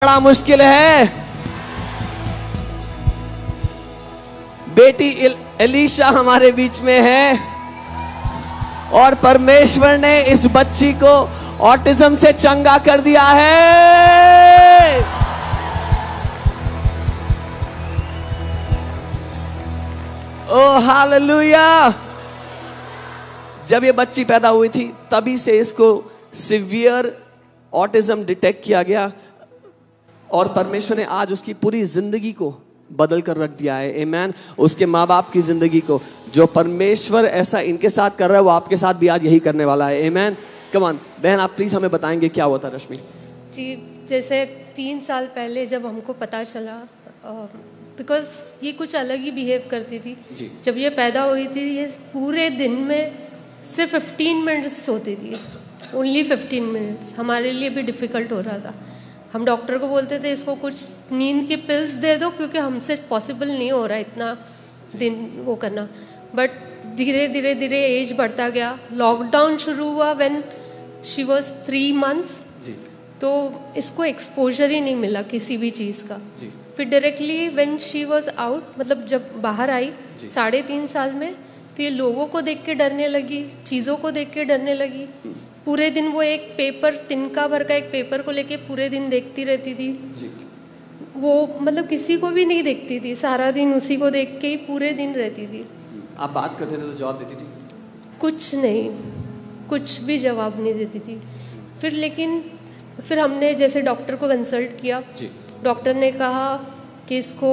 बड़ा मुश्किल है। बेटी एलिशा हमारे बीच में है और परमेश्वर ने इस बच्ची को ऑटिज्म से चंगा कर दिया है। ओ हालेलुया। जब ये बच्ची पैदा हुई थी तभी से इसको सिवियर ऑटिज्म डिटेक्ट किया गया और परमेश्वर ने आज उसकी पूरी जिंदगी को बदल कर रख दिया है। आमीन। उसके माँ बाप की जिंदगी को जो परमेश्वर ऐसा इनके साथ कर रहा है वो आपके साथ भी आज यही करने वाला है। आमीन। कम ऑन बहन, आप प्लीज हमें बताएंगे क्या हुआ था। रश्मि जी, जैसे 3 साल पहले जब हमको पता चला, बिकॉज ये कुछ अलग ही बिहेव करती थी जी। जब ये पैदा हुई थी ये पूरे दिन में सिर्फ 15 मिनट्स सोती थी, ओनली 15 मिनट्स। हमारे लिए भी डिफ़िकल्ट हो रहा था। हम डॉक्टर को बोलते थे इसको कुछ नींद की पिल्स दे दो क्योंकि हमसे पॉसिबल नहीं हो रहा इतना दिन वो करना। बट धीरे धीरे धीरे एज बढ़ता गया। लॉकडाउन शुरू हुआ व्हेन शी वाज 3 मंथ्स, तो इसको एक्सपोजर ही नहीं मिला किसी भी चीज़ का। फिर directly when she was out, मतलब जब बाहर आई 3.5 साल में, तो ये लोगों को देख के डरने लगी, चीज़ों को देख के डरने लगी। पूरे दिन वो एक पेपर, तिनका भर का एक पेपर को लेके पूरे दिन देखती रहती थी। वो मतलब किसी को भी नहीं देखती थी, सारा दिन उसी को देख के ही पूरे दिन रहती थी। आप बात करते थे तो जवाब देती थी? कुछ नहीं, कुछ भी जवाब नहीं देती थी। फिर हमने जैसे डॉक्टर को कंसल्ट किया। डॉक्टर ने कहा कि इसको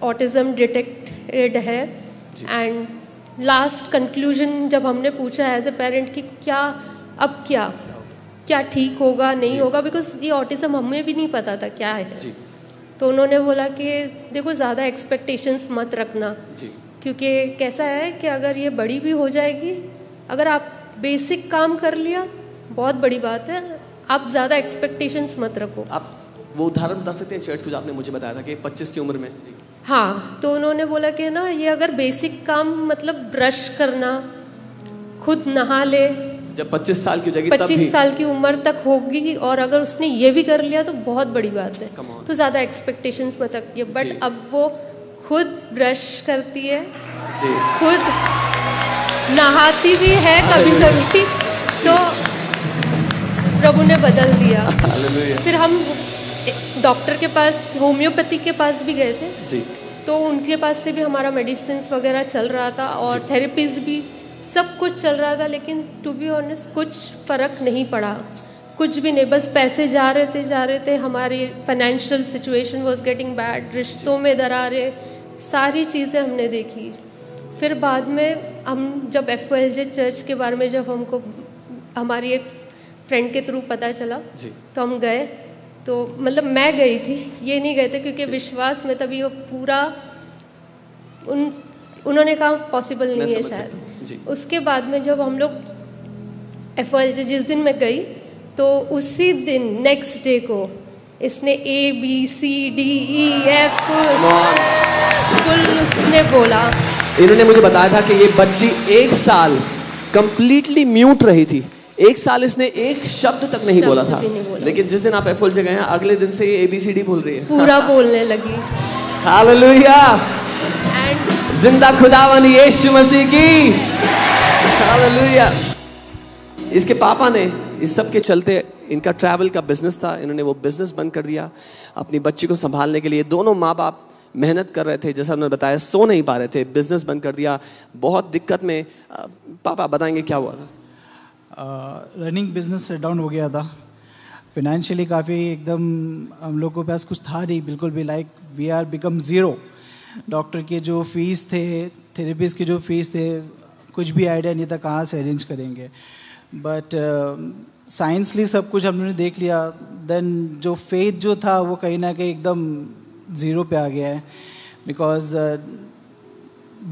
ऑटिज्म डिटेक्टेड है। एंड लास्ट कंक्लूजन जब हमने पूछा एज ए पेरेंट कि अब क्या ठीक होगा नहीं होगा, बिकॉज ये ऑटिज्म हमें भी नहीं पता था क्या है। तो उन्होंने बोला कि देखो ज़्यादा एक्सपेक्टेशंस मत रखना, क्योंकि कैसा है कि अगर ये बड़ी भी हो जाएगी, अगर आप बेसिक काम कर लिया बहुत बड़ी बात है, आप ज़्यादा एक्सपेक्टेशंस मत रखो। आप वो उदाहरण बता सकते हैं चर्च को, आपने मुझे बताया था कि 25 की उम्र में? हाँ, तो उन्होंने बोला कि ना ये अगर बेसिक काम मतलब ब्रश करना, खुद नहा ले, जब 25 साल की हो जाएगी 25 साल की उम्र तक होगी, और अगर उसने ये भी कर लिया तो बहुत बड़ी बात है। तो ज़्यादा एक्सपेक्टेशंस मत रखिए। बट अब वो खुद ब्रश करती है, खुद नहाती भी है कभी कभी, तो प्रभु ने बदल दिया। फिर हम डॉक्टर के पास, होम्योपैथी के पास भी गए थे तो उनके पास से भी हमारा मेडिसिन वगैरह चल रहा था और थेरेपीज भी सब कुछ चल रहा था। लेकिन टू बी ऑनेस्ट कुछ फ़र्क नहीं पड़ा, कुछ भी नहीं। बस पैसे जा रहे थे। हमारी financial situation was getting bad, रिश्तों में दरारें, सारी चीज़ें हमने देखी। फिर बाद में हम जब FOLJ चर्च के बारे में जब हमको हमारी एक फ्रेंड के थ्रू पता चला तो हम गए। तो मतलब मैं गई थी, ये नहीं गए थे क्योंकि विश्वास में तभी वो पूरा उन्होंने कहा पॉसिबल नहीं है शायद। उसके बाद में जब हम लोग FOLJ जिस दिन मैं गई तो उसी दिन नेक्स्ट डे को इसने ABCDEF फुल उसने बोला। इन्होंने मुझे बताया था कि ये बच्ची 1 साल कंप्लीटली म्यूट रही थी। 1 साल इसने एक शब्द तक नहीं बोला था। लेकिन जिस दिन आप FOLJ गए हैं अगले दिन से ये ABCD बोल रही है, पूरा बोलने लगी। हालेलुया। जिंदा खुदावन यीशु मसीह की हालेलुया। इसके पापा ने इस सब के चलते, इनका ट्रैवल का बिजनेस था, इन्होंने वो बिजनेस बंद कर दिया अपनी बच्ची को संभालने के लिए। दोनों माँ बाप मेहनत कर रहे थे, जैसा उन्होंने बताया, सो नहीं पा रहे थे, बिजनेस बंद कर दिया, बहुत दिक्कत में। पापा बताएंगे क्या हुआ था? रनिंग बिजनेस डाउन हो गया था, फिनेंशियली काफ़ी एकदम हम लोग के पास कुछ था नहीं बिल्कुल भी। Like we are become zero. Doctor के जो फीस थे, थेरेपिस्ट के जो फीस थे, कुछ भी आइडिया नहीं था कहाँ से अरेंज करेंगे। बट साइंसली सब कुछ हमने देख लिया। देन जो फेथ जो था वो कहीं ना कहीं एकदम ज़ीरो पे आ गया है। बिकॉज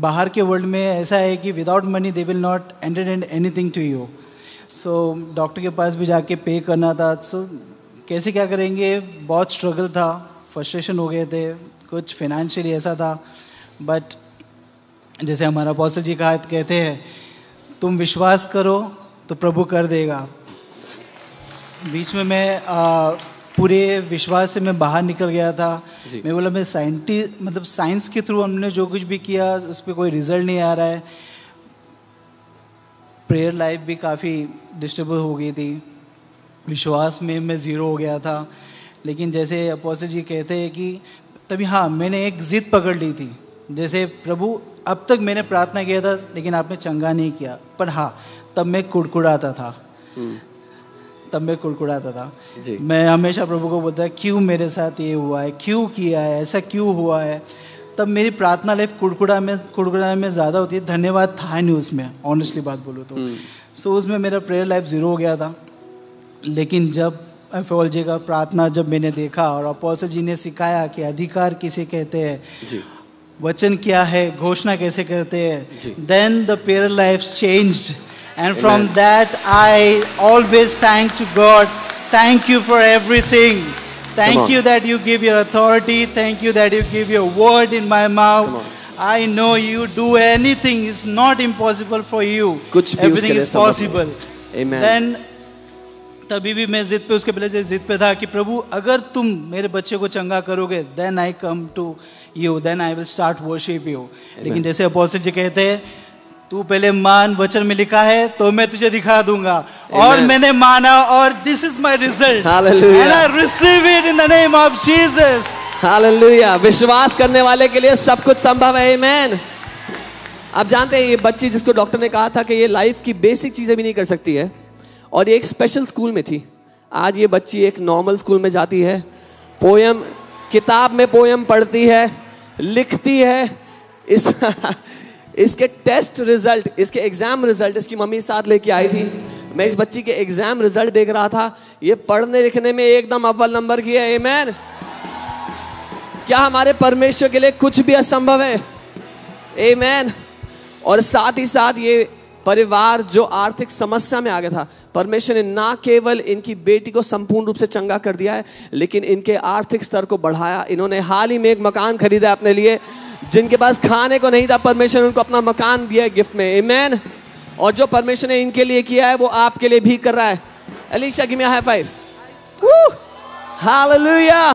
बाहर के वर्ल्ड में ऐसा है कि without money they will not entertain anything to you. So doctor के पास भी जाके पे करना था। सो कैसे क्या करेंगे, बहुत स्ट्रगल था, फ्रस्ट्रेशन हो गए थे, कुछ फाइनेंशियली ऐसा था। बट जैसे हमारा अपोस्टल जी कहते हैं, तुम विश्वास करो तो प्रभु कर देगा। बीच में मैं पूरे विश्वास से मैं बाहर निकल गया था। मैं बोला मैं साइंस के थ्रू हमने जो कुछ भी किया उस पर कोई रिजल्ट नहीं आ रहा है। प्रेयर लाइफ भी काफ़ी डिस्टर्ब हो गई थी, विश्वास में मैं ज़ीरो हो गया था। लेकिन जैसे अपोस्टल जी कहते हैं कि तभी हाँ मैंने एक ज़िद पकड़ ली थी, जैसे प्रभु अब तक मैंने प्रार्थना किया था लेकिन आपने चंगा नहीं किया, पर हाँ तब मैं कुड़कुड़ाता था, मैं हमेशा प्रभु को बोलता क्यों मेरे साथ ये हुआ है, क्यों किया है, ऐसा क्यों हुआ है। तब मेरी प्रार्थना लाइफ कुड़कुड़ाने में ज़्यादा होती है, धन्यवाद था नहीं उसमें, ऑनेस्टली बात बोलूँ तो। सो उसमें मेरा प्रेयर लाइफ ज़ीरो हो गया था। लेकिन जब एफओएल जी का प्रार्थना जब मैंने देखा और अपोस्टल जी ने सिखाया कि अधिकार किसे कहते हैं, वचन क्या है, घोषणा कैसे करते हैं, then the prayer life changed and from that I always thank to God. Thank you for everything. Thank you that you give your authority. Thank you that you give your word in my mouth. I know you do anything. It's not impossible for you. Everything is possible. Amen. Then तभी भी मैं जिद पे, उसके पहले से जिद पे था कि प्रभु अगर तुम मेरे बच्चे को चंगा करोगे then I come to you, then I will start worship you. लेकिन जैसे अपोस्टल जी कहते हैं तू पहले मान, वचन में लिखा है तो मैं तुझे दिखा दूंगा। और मैंने माना और this is my result. Hallelujah. And I receive it in the name of Jesus. Hallelujah. विश्वास करने वाले के लिए सब कुछ संभव है। Amen. आप जानते हैं ये बच्ची जिसको डॉक्टर ने कहा था कि ये लाइफ की बेसिक चीजें भी नहीं कर सकती है और ये एक स्पेशल स्कूल में थी, आज ये बच्ची एक नॉर्मल स्कूल में जाती है, पोयम किताब में पोयम पढ़ती है, लिखती है। इसके टेस्ट रिजल्ट, इसके एग्जाम रिजल्ट इसकी मम्मी साथ लेके आई थी। मैं इस बच्ची के एग्जाम रिजल्ट देख रहा था, ये पढ़ने लिखने में एकदम अव्वल नंबर की है। आमीन। क्या हमारे परमेश्वर के लिए कुछ भी असंभव है? आमीन। और साथ ही साथ ये परिवार जो आर्थिक समस्या में आ गया था, परमेश्वर ने ना केवल इनकी बेटी को संपूर्ण रूप से चंगा कर दिया है लेकिन इनके आर्थिक स्तर को बढ़ाया। इन्होंने हाल ही में एक मकान खरीदा अपने लिए, जिनके पास खाने को नहीं था परमेश्वर ने उनको अपना मकान दिया है गिफ्ट में। आमीन। और जो परमेश्वर ने इनके लिए किया है वो आपके लिए भी कर रहा है। Elisha give me a high five. Hallelujah.